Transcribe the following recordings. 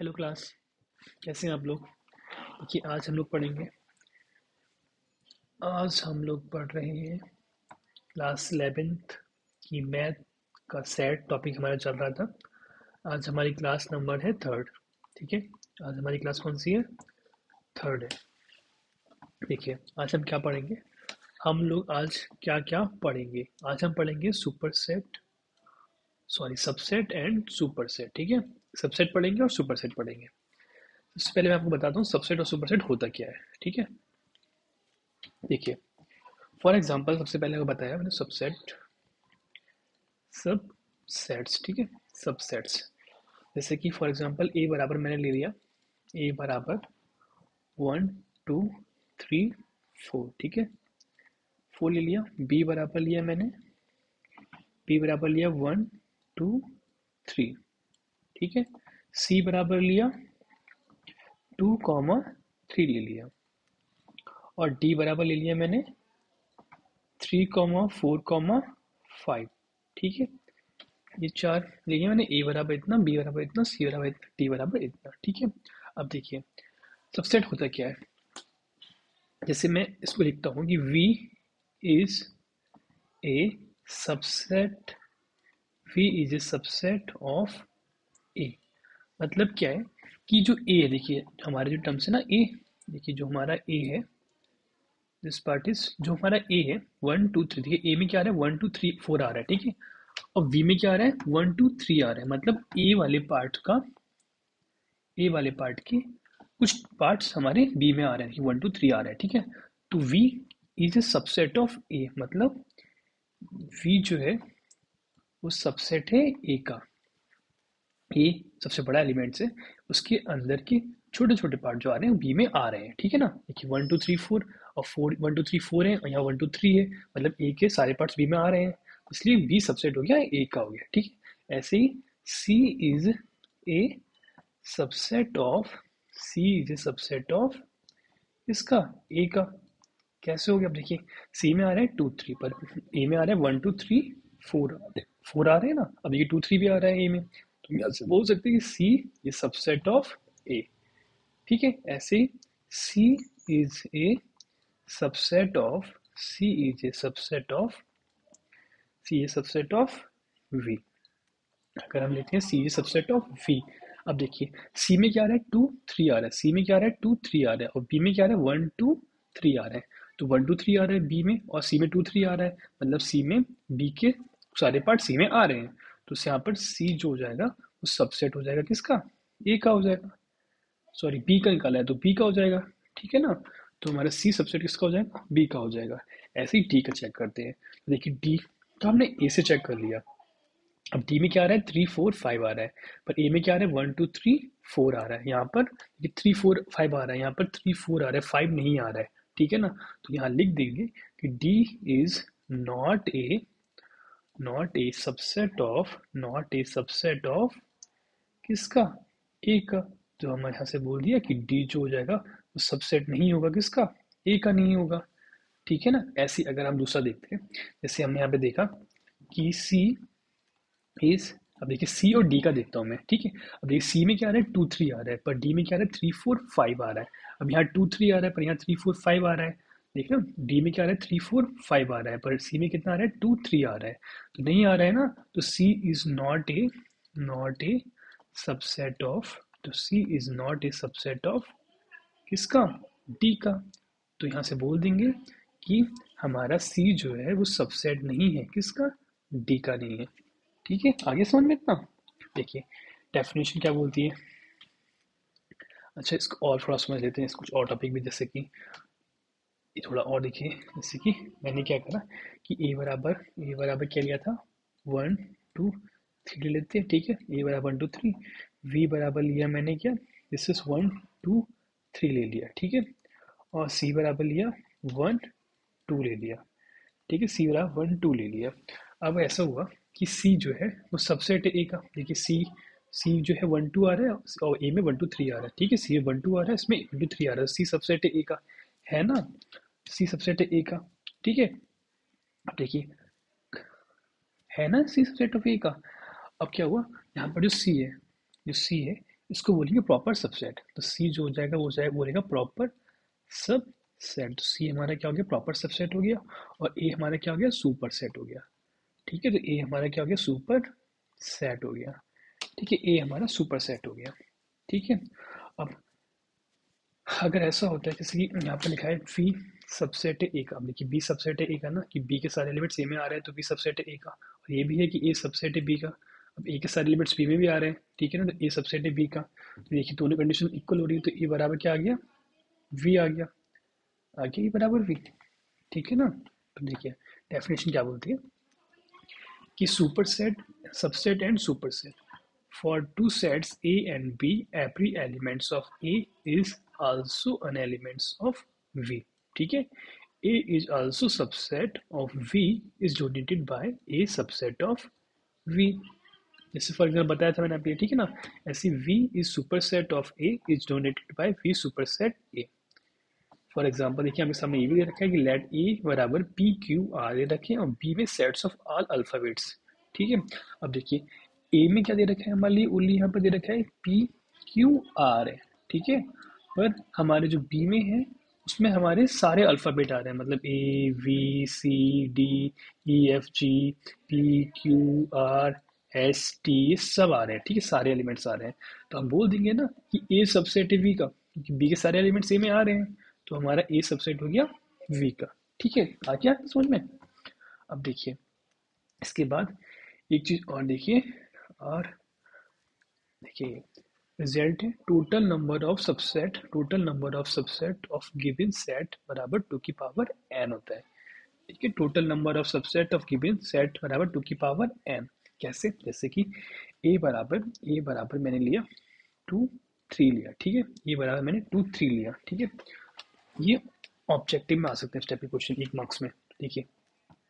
Hello class. कैसे हैं आप लोग? देखिए आज हम लोग पढ़ रहे हैं क्लास 11th की मैथ का सेट टॉपिक हमारा चल रहा था। आज हमारी क्लास नंबर है थर्ड। ठीक है, आज हमारी क्लास कौन सी है? थर्ड है। देखिए आज हम क्या पढ़ेंगे। हम लोग आज क्या क्या पढ़ेंगे? आज हम पढ़ेंगे super set, sorry subset and super set. ठीक है, सबसेट पढ़ेंगे और सुपर सेट पढ़ेंगे। इससे पहले मैं आपको बताता हूँ सबसेट और सुपर सेट होता क्या है। ठीक है, देखिए फॉर एग्जांपल सबसे पहले को बताया मैंने सबसेट, सब सेट्स। ठीक है, सबसेट्स जैसे कि फॉर एग्जांपल ए बराबर मैंने ले लिया, ए बराबर 1 2 3 4। ठीक है, 4 ले लिया। बी बराबर लिया मैंने, बी बराबर लिया 1 2 3। ठीक है, सी बराबर लिया 2 3 ले लिया, और डी बराबर ले लिया मैंने 3 4 5। ठीक है, ये चार लिए मैंने। ए बराबर इतना, बी बराबर इतना, सी बराबर इतना, डी बराबर इतना। ठीक है, अब देखिए सबसेट होता क्या है। जैसे मैं इसको लिखता हूँ कि V is a subset, V is a subset of A. मतलब क्या है कि जो ए है, देखिए हमारे जो टर्म्स है ना ए, देखिए जो हमारा ए है, दिस पार्ट इज, जो हमारा ए है 1 2 3। देखिए ए में क्या आ रहा है 1 2 3 4 आ रहा है। ठीक है, और वी में क्या आ रहा है 1 2 3 आ रहा है। मतलब ए वाले पार्ट के कुछ पार्ट्स हमारे बी में आ रहे हैं, 1 2 3 आ रहा है। ठीक है, तो V is a subset of A. मतलब वी जो है वो सबसेट है ए का। ए सबसे बड़ा एलिमेंट है, उसके अंदर के छोटे छोटे पार्ट जो आ रहे हैं बी में आ रहे हैं। ठीक है ना, देखिए 1 2 3 4, और 1 2 3 4 है और यहाँ 1 2 3 है, मतलब ए के सारे पार्ट्स बी में आ रहे हैं, इसलिए बी सबसेट हो गया, ए का हो गया। ठीक है, ऐसे ही C is a subset of, C is a subset of इसका, ए का। कैसे हो गया? अब देखिए सी में आ रहा है 2 3, पर ए में आ रहा है 1 2 3 4 4 आ रहे हैं ना। अब ये 2 3 भी आ रहा है ए में, तो हम यहाँ से बोल सकते हैं कि सी ये सबसेट ऑफ ए। ठीक है, ऐसे ही C is a subset of, C is a subset of, C A subset of V. अगर हम लेते हैं C is subset of V, अब देखिए सी में क्या आ रहा है 2 3 आ रहा है, सी में क्या आ रहा है 2 3 आ रहा है, और बी में क्या आ रहा है 1 2 3 आ रहा है। तो 1 2 3 आ रहा है बी में, और सी में 2 3 आ रहा है, मतलब सी में बी के सारे पार्ट सी में आ रहे हैं। तो यहाँ पर सी जो हो जाएगा वो सबसेट हो जाएगा किसका? ए का हो जाएगा। सॉरी बी का निकाला है तो बी का हो जाएगा। ठीक है ना, तो हमारा सी सबसेट किसका हो जाएगा? बी का हो जाएगा। ऐसे ही डी का चेक करते हैं। तो देखिए डी तो हमने ए से चेक कर लिया, अब डी में क्या आ रहा है 3 4 5 आ रहा है, पर ए में क्या आ रहा है 1 2 3 4 आ रहा है। यहाँ पर ये 3 4 5 आ रहा है, यहाँ पर 3 4 आ रहा है, 5 नहीं आ रहा है। ठीक है ना, तो यहाँ लिख देंगे कि D is not a, not a subset of, not a subset of किसका? ए का। तो हम यहाँ से बोल दिया कि डी जो हो जाएगा वो सबसेट नहीं होगा किसका? ए का नहीं होगा। ठीक है ना, ऐसे अगर हम दूसरा देखते हैं, जैसे हमने यहाँ पे देखा कि सी इज, अब देखिए सी और डी का देखता हूँ मैं। ठीक है, अब देखिए सी में क्या आ रहा है 2 3 आ रहा है, पर डी में क्या आ रहा है 3 4 5 आ रहा है। अब यहाँ 2 3 आ रहा है, पर यहाँ 3 4 5 आ रहा है। देख रहे हो, डी में क्या आ रहा है 3 4 5 आ रहा है, पर सी में कितना आ रहा है 2 3 आ रहा है। तो नहीं आ रहा है ना, तो C is not a, not a subset of, तो C is not a subset of किसका? डी का। तो यहाँ से बोल देंगे कि हमारा सी जो है वो सबसेट नहीं है किसका? डी का नहीं है। ठीक है, आगे समझ में इतना। देखिए डेफिनेशन क्या बोलती है। अच्छा इसको और थोड़ा समझ लेते हैं, इस कुछ और टॉपिक भी, जैसे कि ये थोड़ा और देखिए। जैसे कि मैंने क्या करा कि ए बराबर क्या लिया था 1 2 3 ले लेते हैं। ठीक है, ए बराबर 1 2 3, वी बराबर लिया मैंने क्या, दिस इज 1 2 3 ले लिया। ठीक है, और सी बराबर लिया 1 2 ले लिया। ठीक है, सी बराबर 1 2 ले लिया। अब ऐसा हुआ कि सी जो है वो सबसेट है ए का। देखिए सी, सी जो है 1 2 आ रहा है, और ए में 1 2 3 आ रहा है। ठीक है, सी 1 2 आ रहा है, इसमें 1 2 3 आ रहा है, सी सबसेट है ए का, है ना। सी सबसेट है ए का। ठीक है, अब देखिए है ना सी सबसेट ऑफ ए का। अब क्या हुआ, यहाँ पर जो सी है, जो सी है इसको बोलेंगे प्रॉपर सबसेट। तो सी जो हो जाएगा वो जाएगा बोलेगा प्रॉपर सबसेट। तो सी हमारा क्या हो गया, प्रॉपर सबसेट हो गया, और ए हमारा क्या हो गया, सुपर सेट हो गया। ठीक है, तो ए हमारा क्या हो गया, सुपर सेट हो गया। ठीक है, ए हमारा सुपर सेट हो गया। ठीक है, अब अगर ऐसा होता है जैसे कि यहाँ पर लिखा है वी सबसेट है ए का, अब देखिए बी सबसेट है ए का ना, कि बी के सारे एलिमेंट्स ए में आ रहे हैं तो बी सबसेट है ए का, और ये भी है कि ए सबसेट है बी का। अब ए के सारे एलिमेंट्स बी में भी आ रहे हैं, ठीक है ना, तो ए सबसेट है बी का। तो देखिए दोनों कंडीशन इक्वल हो रही है, तो ए बराबर क्या आ गया, वी आ गया। आ गया ए बराबर वी। ठीक है ना। तो देखिए डेफिनेशन क्या बोलती है कि superset, subset and superset. For two sets A and B, every elements of A is also an elements of V. ठीक है, A is also subset of V is denoted by A subset of V. जैसे for example बताया था मैंने आपको, ठीक है ना, ऐसी V is superset of A is denoted by V superset A. For example देखिए हमें सामने ये भी दे रखा है कि लेट ए बराबर पी क्यू आर दे रखे हैं और बी में सेट्स ऑफ ऑल अल्फाबेट्स। ठीक है, अब देखिए ए में क्या दे रखा है हमारे लिए, ओनली यहाँ पर दे रखा है पी क्यू आर है। ठीक है, पर हमारे जो बी में है उसमें हमारे सारे अल्फाबेट आ रहे हैं, मतलब A V C D E F G P Q R S T सब आ रहे हैं। ठीक है, सारे एलिमेंट्स आ रहे हैं, तो हम बोल देंगे ना कि ए सबसेट है वी का, क्योंकि बी के सारे एलिमेंट्स ए में आ रहे हैं, तो हमारा ए सबसेट हो गया वी का। ठीक है, आ गया समझ में। अब देखिए इसके बाद एक चीज और देखिए, और देखिए रिजल्ट है total number of subset, total number of subset of given set बराबर टू की पावर एन होता है। ठीक है, total number of subset of given set बराबर टू की पावर एन। कैसे, जैसे कि ए बराबर मैंने लिया टू थ्री लिया। ठीक है, ए बराबर मैंने टू थ्री लिया। ठीक है, ये ऑब्जेक्टिव में आ सकते हैं, स्टेप क्वेश्चन 1 मार्क्स में। देखिए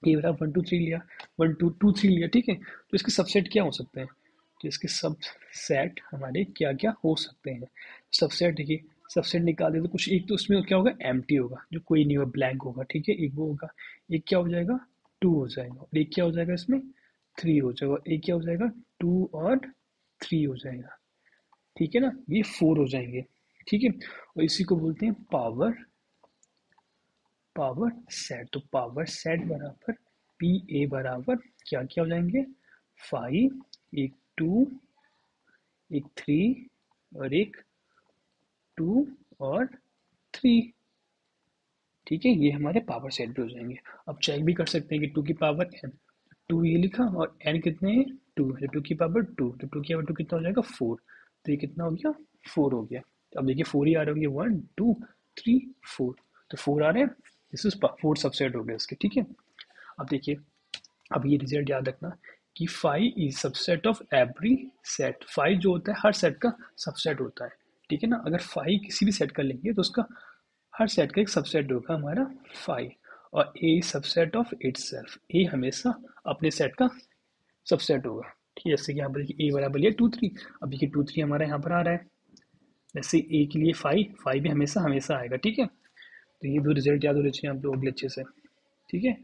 ये बता 1 2 3 लिया, 1 2 2 3 लिया। ठीक है, तो इसके सबसेट क्या हो सकते हैं, तो इसके सब सेट हमारे क्या क्या हो सकते हैं। सबसेट देखिए, सबसेट निकाल दे तो कुछ एक तो उसमें क्या होगा, एम्प्टी होगा, जो कोई नहीं होगा, ब्लैंक होगा। ठीक है, एक वो होगा, एक क्या हो जाएगा, टू हो जाएगा, और एक क्या हो जाएगा इसमें, थ्री हो जाएगा, एक क्या हो जाएगा, टू और थ्री हो जाएगा। ठीक है ना, ये फोर हो जाएंगे। ठीक है, और इसी को बोलते हैं पावर, पावर सेट। तो पावर सेट बराबर पी ए बराबर क्या क्या हो जाएंगे, फाइव, एक टू, एक थ्री, और एक टू और थ्री। ठीक है, ये हमारे पावर सेट भी हो जाएंगे। अब चेक भी कर सकते हैं कि टू की पावर एन, टू ये लिखा और एन कितने हैं, टू, टू की पावर टू, तो टू की पावर टू कितना हो जाएगा, फोर। तो ये कितना हो गया, फोर हो गया। अब देखिए फोर ही आ रहे होंगे, वन टू थ्री फोर, तो फोर आ रहे हैं, दिस इज फोर सबसेट हो गए इसके। ठीक है, अब देखिए, अब ये रिजल्ट याद रखना कि five is subset of every set. Five जो होता है हर सेट का सबसेट होता है। ठीक है ना, अगर फाइव किसी भी सेट का लेंगे तो उसका हर सेट का एक सबसेट होगा हमारा फाइव, और ए सबसेट ऑफ इट सेल्फ, ए हमेशा अपने सेट का सबसेट होगा। ठीक है, जैसे कि यहाँ पर देखिए ए बराबर लिया टू थ्री, अब देखिए टू थ्री हमारा यहाँ पर आ रहा है, जैसे ए के लिए फाइव, फाइव भी हमेशा हमेशा आएगा। ठीक है, तो ये दो रिजल्ट याद होने चाहिए आप लोगों के अच्छे से। ठीक है,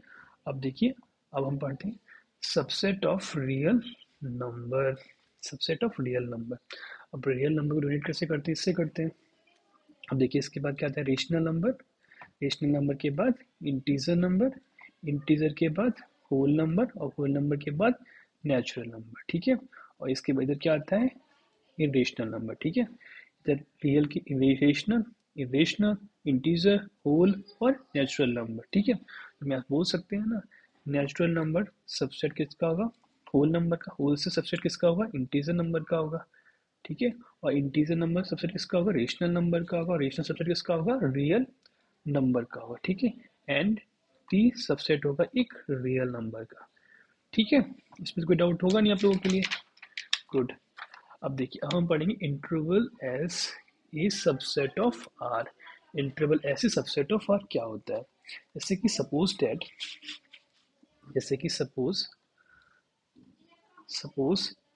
अब देखिए, अब हम पढ़ते हैं subset of real number, subset of real number. अब रियल नंबर को डोनेट कैसे करते हैं, इससे करते हैं। अब देखिए इसके बाद क्या आता है, रेशनल नंबर, रेशनल नंबर के बाद इंटीजर नंबर, इंटीजर के बाद होल नंबर, और होल नंबर के बाद नेचुरल नंबर। ठीक है, और इसके बाद इधर क्या आता है, इरेशनल नंबर। ठीक है, इधर रियल की इरेशनल, इरेशनल, इंटीजर, होल और नेचुरल नंबर। ठीक है, तो मैं बोल सकते हैं ना, नेचुरल नंबर सबसेट किसका होगा, होल नंबर का, होल से सबसेट किसका होगा, इंटीजर नंबर का होगा। ठीक है, और इंटीजर नंबर सबसेट किसका होगा, रेशनल नंबर का होगा, और रेशनल सबसेट किसका होगा, रियल नंबर का होगा। ठीक है, एंड टी सबसेट होगा एक रियल नंबर का। ठीक है, इसमें कोई डाउट होगा नहीं आप लोगों के लिए। गुड। अब देखिए, अब हम पढ़ेंगे interval as a subset of R. Interval as a subset of R क्या होता है, जैसे कि सपोज डेट, जैसे कि suppose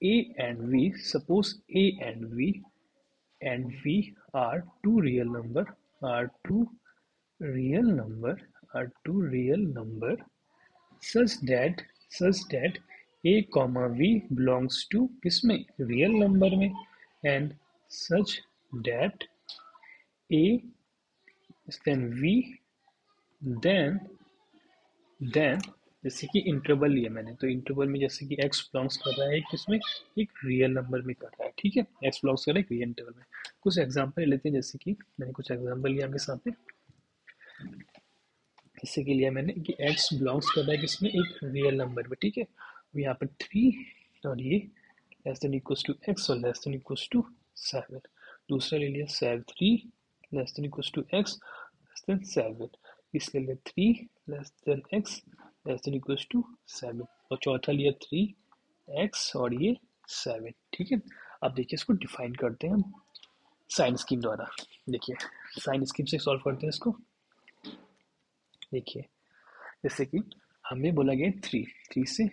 A and V, suppose A and V are two real number, are two real number, are two real number such that a comma v belongs to किसमें, real number में, and such that A is then V, then then जैसे कि interval लिया मैंने, तो interval में जैसे कि x बिलोंग्स कर रहा है किसमें, एक रियल नंबर में कर रहा है, ठीक है, x बिलोंग्स कर रहा है एक रियल इंटरवल में। कुछ एग्जांपल लेते हैं, जैसे कि मैंने कुछ एग्जांपल लिया आपके सामने, जैसे कि लिया मैंने कि x बिलोंग्स कर रहा है किसमें, एक रियल नंबर में, ठीक है। अब यहाँ पर 3 और ये less than equals to x और लेस देन इक्वल्स टू 7। दूसरा ले लिया 3 less than equals to x less than 7, इसके लिए 3 less than x less than equals to 7, और चौथा लिया 3x और ये 7, ठीक है। अब देखिए इसको डिफाइन करते हैं हम साइन स्कीम द्वारा। देखिए साइन स्कीम से सॉल्व करते हैं इसको। देखिए जैसे कि हमें बोला गया 3 से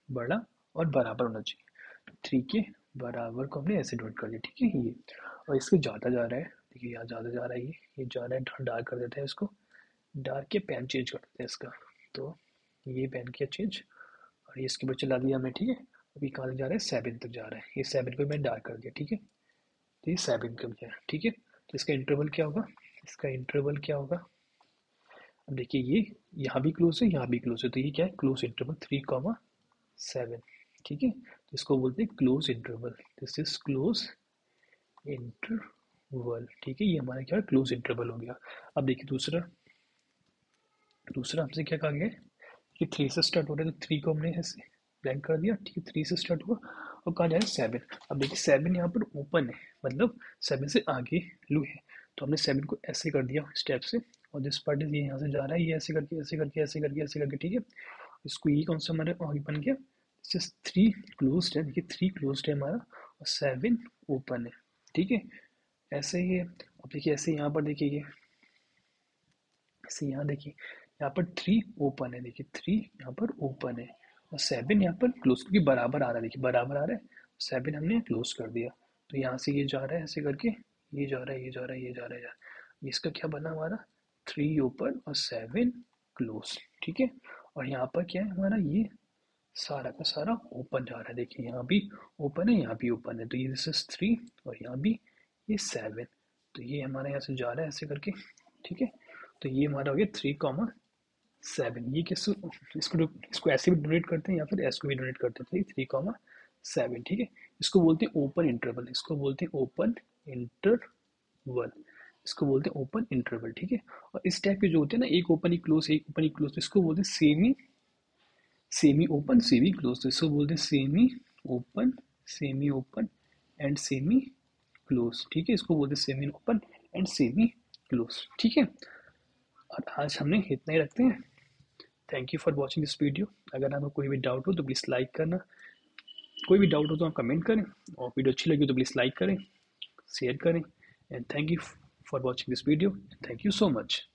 बड़ा और बराबर होना चाहिए, 3 के बराबर को हमने ऐसे नोट कर लिया, ठीक है ये, और इसके ज़्यादा जा रहा है, देखिए यहाँ ज़्यादा जा रहा है, ये जा रहा है, डार्क कर देते हैं इसको, डार्क के पेन चेंज कर देते हैं इसका, तो ये पेन किया चेंज और ये इसके ऊपर चला दिया हमने, ठीक है। अभी कहाँ जा रहा है, 7 तक जा रहा है, ये 7 को मैंने डार्क कर दिया, ठीक है, तो ये 7 कब गया, ठीक है। तो इसका इंटरवल क्या होगा, इसका इंटरवल क्या होगा, अब देखिए ये यहाँ भी क्लोज है, यहाँ भी क्लोज है, तो ये क्या है, क्लोज इंटरवल 3,7, ठीक है, तो इसको बोलते हैं close interval, this is close interval, ठीक है, ये हमारा क्या है, क्लोज इंटरवल हो गया। अब देखिए दूसरा, दूसरा हमसे क्या कहा गया है कि 3 से स्टार्ट हो रहा है, तो 3 को हमने ऐसे ब्लैंक कर दिया, ठीक है, 3 से स्टार्ट हुआ और कहाँ जा रहा है 7। अब देखिए 7 यहाँ पर ओपन है, मतलब 7 से आगे लू है, तो हमने 7 को ऐसे कर दिया स्टेप से, और दिस पार्ट इज ये यहाँ से जा रहा है, ये ऐसे करके ऐसे करके ऐसे करके ऐसे करके, ठीक है। इसको ये कौन सा हमारे आगे बन गया, जस्ट 3 क्लोज्ड है, देखिए 3 क्लोज्ड है हमारा और 7 ओपन है, ठीक है, ऐसे ही है। अब देखिए ऐसे यहाँ पर देखिए ये ऐसे यहाँ देखिए, यहाँ पर 3 ओपन है, देखिए 3 यहाँ पर ओपन है और 7 यहाँ पर क्लोज, क्योंकि बराबर आ रहा है, देखिए बराबर आ रहा है, 7 हमने क्लोज कर दिया, तो यहाँ से ये जा रहा है ऐसे करके, ये जा रहा है, ये जा रहा है, ये जा रहा है, इसका क्या बना हमारा 3 ओपन और 7 क्लोज, ठीक है। और यहाँ पर क्या है हमारा, ये सारा का सारा ओपन जा रहा है, देखिए यहाँ भी ओपन है, यहाँ भी ओपन है, तो ये दिस इज 3 और यहाँ भी ये 7, तो ये हमारा यहाँ से जा रहा है ऐसे करके, ठीक है। तो ये हमारा हो गया 3,7, ये किस इसको ऐसे भी डोनेट करते हैं या फिर ऐसे भी डोनेट करते हैं, 3,7, ठीक है। इसको बोलते हैं ओपन इंटरवल, इसको बोलते हैं ओपन इंटरवल, इसको बोलते हैं ओपन इंटरवल, ठीक है। और इस टाइप के जो होते हैं ना, एक ओपन ही क्लोज, एक ओपन ही क्लोज, इसको बोलते हैं सेमी ओपन सेमी क्लोज, तो इसको बोलते हैं semi open and semi close, ठीक है, इसको बोलते हैं semi open and semi close, ठीक है। और आज हमने इतना ही रखते हैं। Thank you for watching this video. अगर आपको कोई भी डाउट हो तो प्लीज़ लाइक करना, कोई भी डाउट हो तो आप कमेंट करें, और वीडियो अच्छी लगी तो प्लीज़ लाइक करें, शेयर करें, and thank you for watching this video, thank you so much.